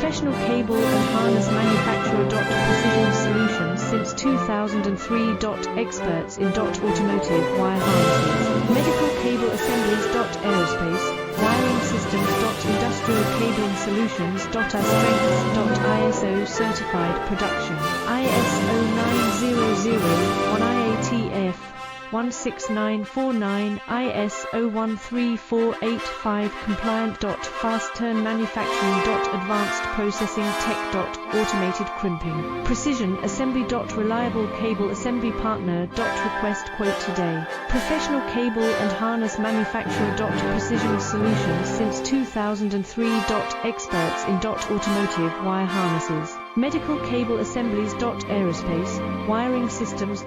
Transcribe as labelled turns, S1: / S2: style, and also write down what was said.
S1: Professional cable and harness manufacturer. Precision Solutions since 2003. Experts in automotive wire harnesses. Medical cable assemblies. Aerospace wiring systems. Industrial cabling solutions. Our strengths. ISO certified production. ISO 9001 IATF 16949 ISO 13485 compliant. Fast turn manufacturing. Advanced processing tech. Automated crimping. Precision assembly. Reliable cable assembly partner. Request quote today. Professional cable and harness manufacturer. Precision Solutions since 2003. Experts in automotive wire harnesses. Medical cable assemblies. Aerospace wiring systems.